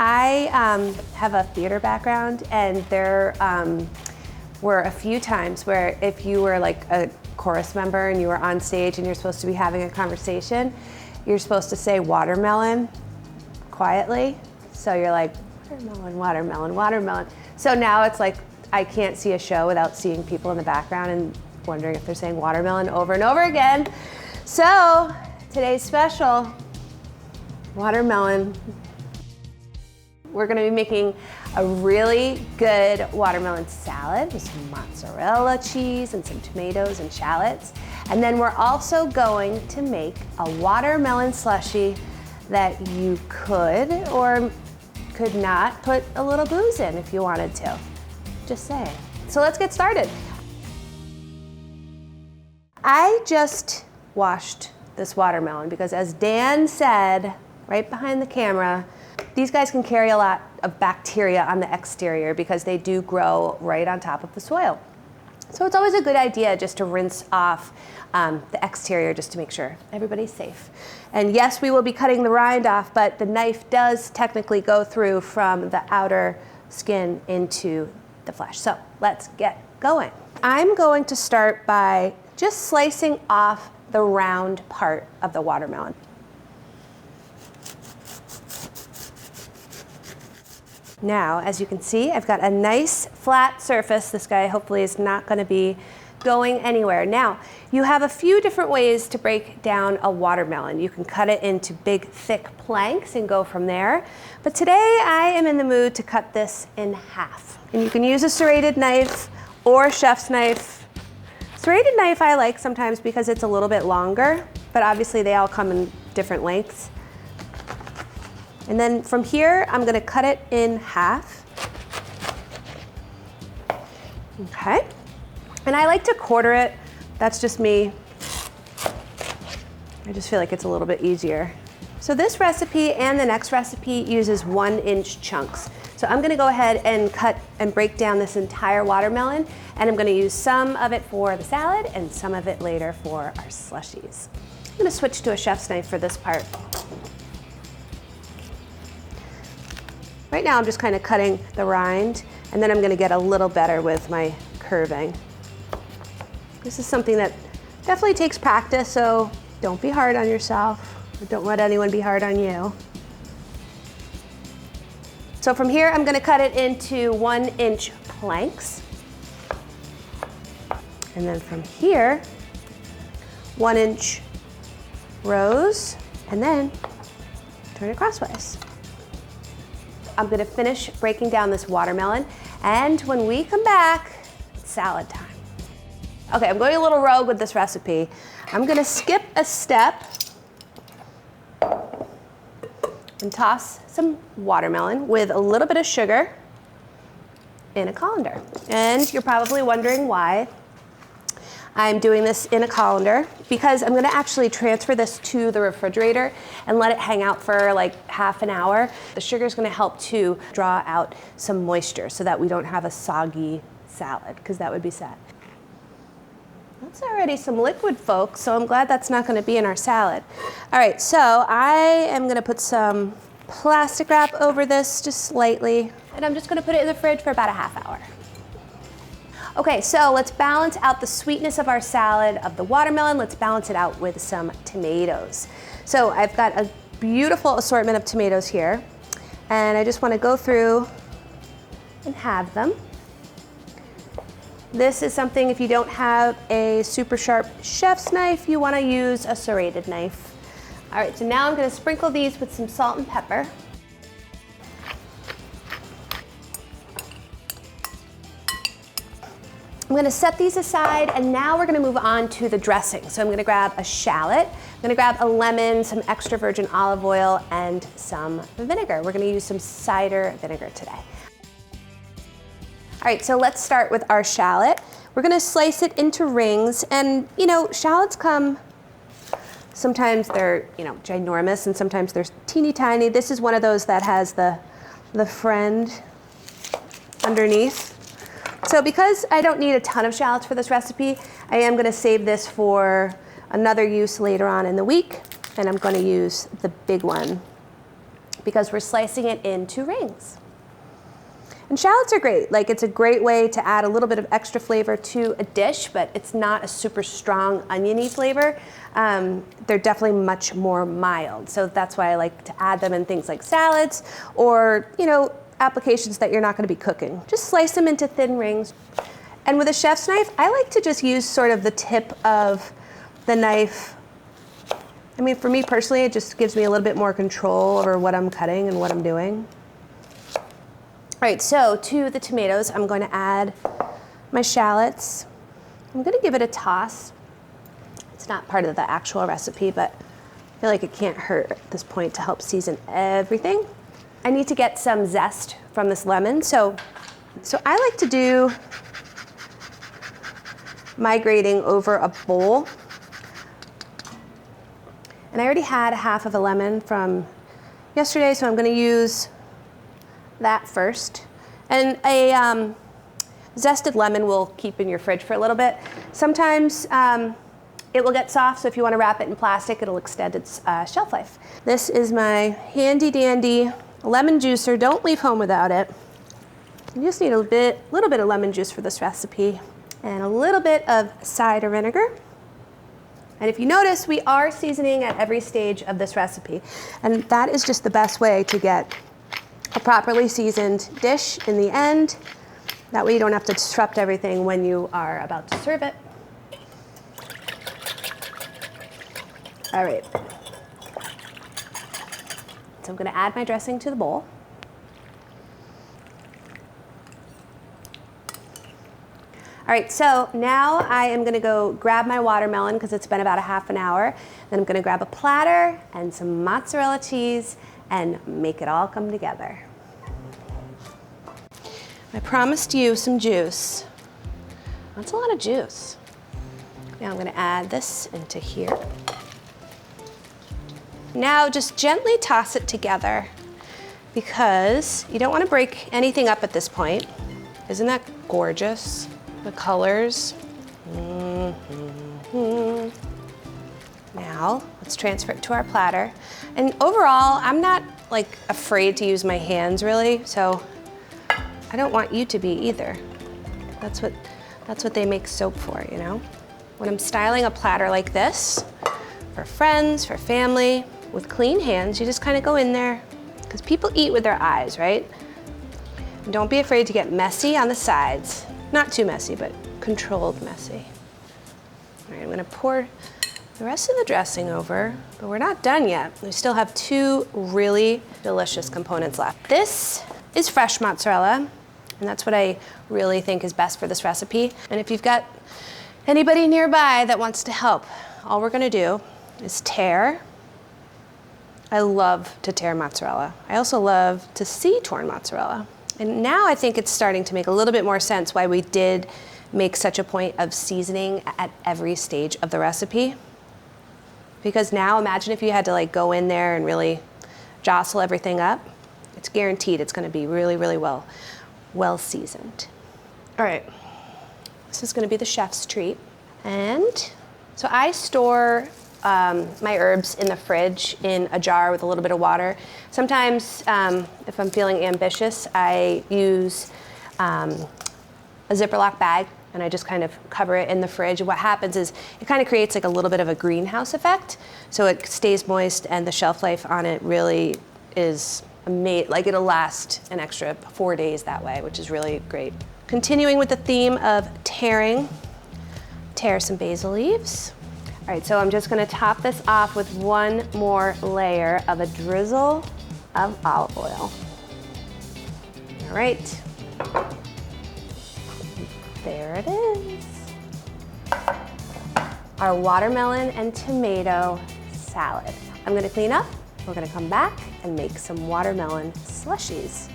I have a theater background, and there were a few times where if you were like a chorus member and you were on stage and you're supposed to be having a conversation, you're supposed to say watermelon quietly. So you're like, watermelon, watermelon, watermelon. So now it's like, I can't see a show without seeing people in the background and wondering if they're saying watermelon over and over again. So today's special, watermelon. We're gonna be making a really good watermelon salad with some mozzarella cheese and some tomatoes and shallots. And then we're also going to make a watermelon slushie that you could or could not put a little booze in if you wanted to. Just saying. So let's get started. I just washed this watermelon because, as Dan said right behind the camera, these guys can carry a lot of bacteria on the exterior because they do grow right on top of the soil. So it's always a good idea just to rinse off the exterior just to make sure everybody's safe. And yes, we will be cutting the rind off, but the knife does technically go through from the outer skin into the flesh. So let's get going. I'm going to start by just slicing off the round part of the watermelon. Now, as you can see, I've got a nice flat surface. This guy hopefully is not going to be going anywhere. Now, you have a few different ways to break down a watermelon. You can cut it into big, thick planks and go from there. But today, I am in the mood to cut this in half. And you can use a serrated knife or chef's knife. Serrated knife I like sometimes because it's a little bit longer, but obviously they all come in different lengths. And then from here, I'm gonna cut it in half. Okay. And I like to quarter it. That's just me. I just feel like it's a little bit easier. So this recipe and the next recipe uses 1-inch chunks. So I'm gonna go ahead and cut and break down this entire watermelon, and I'm gonna use some of it for the salad and some of it later for our slushies. I'm gonna switch to a chef's knife for this part. Right now I'm just kind of cutting the rind, and then I'm gonna get a little better with my curving. This is something that definitely takes practice, so don't be hard on yourself, or don't let anyone be hard on you. So from here, I'm gonna cut it into 1-inch planks. And then from here, 1-inch rows, and then turn it crosswise. I'm gonna finish breaking down this watermelon, and when we come back, it's salad time. Okay, I'm going a little rogue with this recipe. I'm gonna skip a step and toss some watermelon with a little bit of sugar in a colander. And you're probably wondering why I'm doing this in a colander, because I'm gonna actually transfer this to the refrigerator and let it hang out for like half an hour. The sugar is gonna help to draw out some moisture so that we don't have a soggy salad, because that would be sad. That's already some liquid, folks, so I'm glad that's not gonna be in our salad. All right, so I am gonna put some plastic wrap over this just slightly, and I'm just gonna put it in the fridge for about a half hour. Okay, so let's balance out the sweetness of our salad of the watermelon. Let's balance it out with some tomatoes. So I've got a beautiful assortment of tomatoes here, and I just wanna go through and have them. This is something, if you don't have a super sharp chef's knife, you wanna use a serrated knife. All right, so now I'm gonna sprinkle these with some salt and pepper. I'm gonna set these aside, and now we're gonna move on to the dressing. So I'm gonna grab a shallot, I'm gonna grab a lemon, some extra virgin olive oil, and some vinegar. We're gonna use some cider vinegar today. All right, so let's start with our shallot. We're gonna slice it into rings, and you know, shallots come, sometimes they're, you know, ginormous, and sometimes they're teeny tiny. This is one of those that has the friend underneath. So because I don't need a ton of shallots for this recipe, I am gonna save this for another use later on in the week, and I'm gonna use the big one because we're slicing it into rings. And shallots are great. Like, it's a great way to add a little bit of extra flavor to a dish, but it's not a super strong oniony flavor. They're definitely much more mild. So that's why I like to add them in things like salads or, you know, applications that you're not going to be cooking. Just slice them into thin rings. And with a chef's knife, I like to just use sort of the tip of the knife. I mean, for me personally, it just gives me a little bit more control over what I'm cutting and what I'm doing. All right, so to the tomatoes, I'm going to add my shallots. I'm going to give it a toss. It's not part of the actual recipe, but I feel like it can't hurt at this point to help season everything. I need to get some zest from this lemon, so I like to do my grating over a bowl. And I already had half of a lemon from yesterday, so I'm going to use that first. And a zested lemon will keep in your fridge for a little bit. Sometimes it will get soft, so if you want to wrap it in plastic, it'll extend its shelf life. This is my handy dandy lemon juicer. Don't leave home without it. You just need a little bit of lemon juice for this recipe and a little bit of cider vinegar. And if you notice, we are seasoning at every stage of this recipe. And that is just the best way to get a properly seasoned dish in the end. That way you don't have to disrupt everything when you are about to serve it. All right. So I'm going to add my dressing to the bowl. All right, so now I am going to go grab my watermelon because it's been about a half an hour. Then I'm going to grab a platter and some mozzarella cheese and make it all come together. I promised you some juice. That's a lot of juice. Now I'm going to add this into here. Now just gently toss it together because you don't want to break anything up at this point. Isn't that gorgeous? The colors. Mm-hmm. Now let's transfer it to our platter. And overall, I'm not like afraid to use my hands really, so I don't want you to be either. That's what they make soap for, you know? When I'm styling a platter like this, for friends, for family, with clean hands, you just kind of go in there, because people eat with their eyes, right? And don't be afraid to get messy on the sides. Not too messy, but controlled messy. All right, I'm gonna pour the rest of the dressing over, but we're not done yet. We still have two really delicious components left. This is fresh mozzarella, and that's what I really think is best for this recipe. And if you've got anybody nearby that wants to help, all we're gonna do is tear. I love to tear mozzarella. I also love to see torn mozzarella. And now I think it's starting to make a little bit more sense why we did make such a point of seasoning at every stage of the recipe. Because now imagine if you had to like go in there and really jostle everything up. It's guaranteed it's going to be really, really well seasoned. All right, this is going to be the chef's treat. And so I store my herbs in the fridge in a jar with a little bit of water. Sometimes, if I'm feeling ambitious, I use a Ziploc bag and I just kind of cover it in the fridge. And what happens is it kind of creates like a little bit of a greenhouse effect. So it stays moist and the shelf life on it really is amazing. Like it'll last an extra 4 days that way, which is really great. Continuing with the theme of tearing, tear some basil leaves. All right, so I'm just gonna top this off with one more layer of a drizzle of olive oil. All right, there it is. Our watermelon and tomato salad. I'm gonna clean up, we're gonna come back and make some watermelon slushies.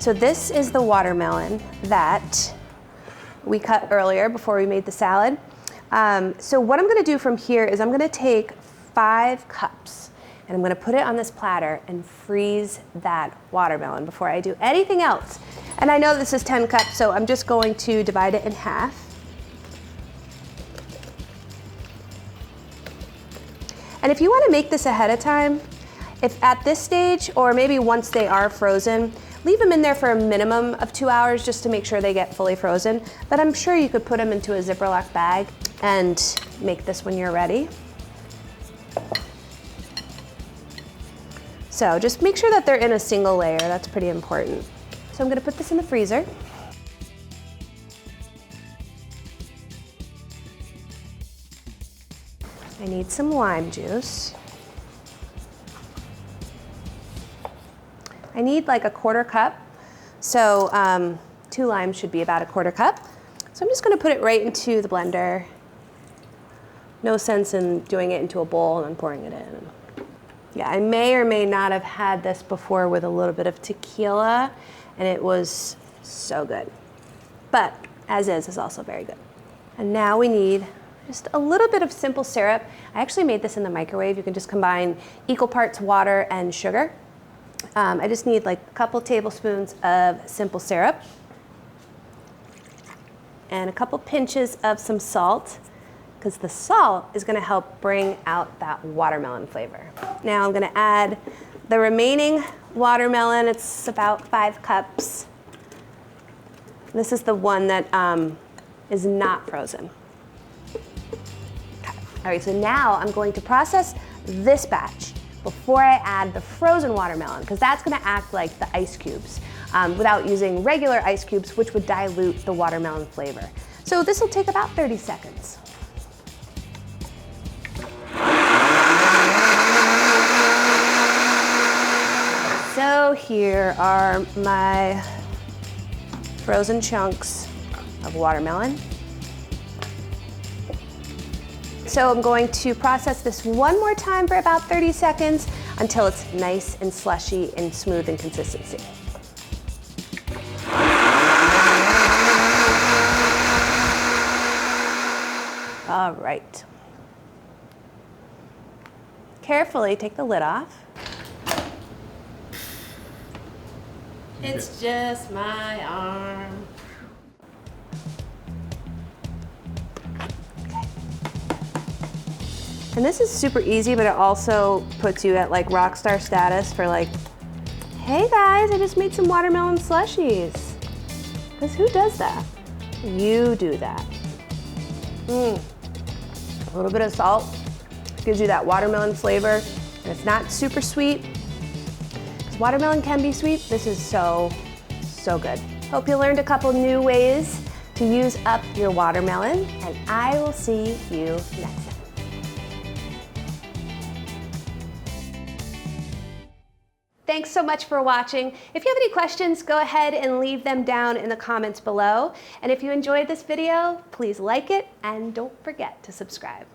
So this is the watermelon that we cut earlier before we made the salad. So what I'm gonna do from here is I'm gonna take 5 cups and I'm gonna put it on this platter and freeze that watermelon before I do anything else. And I know this is 10 cups, so I'm just going to divide it in half. And if you want to make this ahead of time, if at this stage, or maybe once they are frozen, leave them in there for a minimum of 2 hours just to make sure they get fully frozen. But I'm sure you could put them into a zipper lock bag and make this when you're ready. So just make sure that they're in a single layer. That's pretty important. So I'm going to put this in the freezer. I need some lime juice. I need like a 1/4 cup. So 2 limes should be about a 1/4 cup. So I'm just going to put it right into the blender. No sense in doing it into a bowl and then pouring it in. Yeah, I may or may not have had this before with a little bit of tequila, and it was so good. But as is also very good. And now we need just a little bit of simple syrup. I actually made this in the microwave. You can just combine equal parts water and sugar. I just need like a couple tablespoons of simple syrup and a couple pinches of some salt, because the salt is going to help bring out that watermelon flavor. Now I'm going to add the remaining watermelon. It's about 5 cups. This is the one that is not frozen. Okay. All right, so now I'm going to process this batch before I add the frozen watermelon, because that's going to act like the ice cubes without using regular ice cubes, which would dilute the watermelon flavor. So this will take about 30 seconds. So here are my frozen chunks of watermelon. So I'm going to process this one more time for about 30 seconds until it's nice and slushy and smooth in consistency. All right. Carefully take the lid off. It's just my arm. Okay. And this is super easy, but it also puts you at like rock star status for like, hey guys, I just made some watermelon slushies. Because who does that? You do that. A little bit of salt gives you that watermelon flavor, and it's not super sweet. Watermelon can be sweet. This is so, so good. Hope you learned a couple new ways to use up your watermelon, and I will see you next time. Thanks so much for watching. If you have any questions, go ahead and leave them down in the comments below. And if you enjoyed this video, please like it and don't forget to subscribe.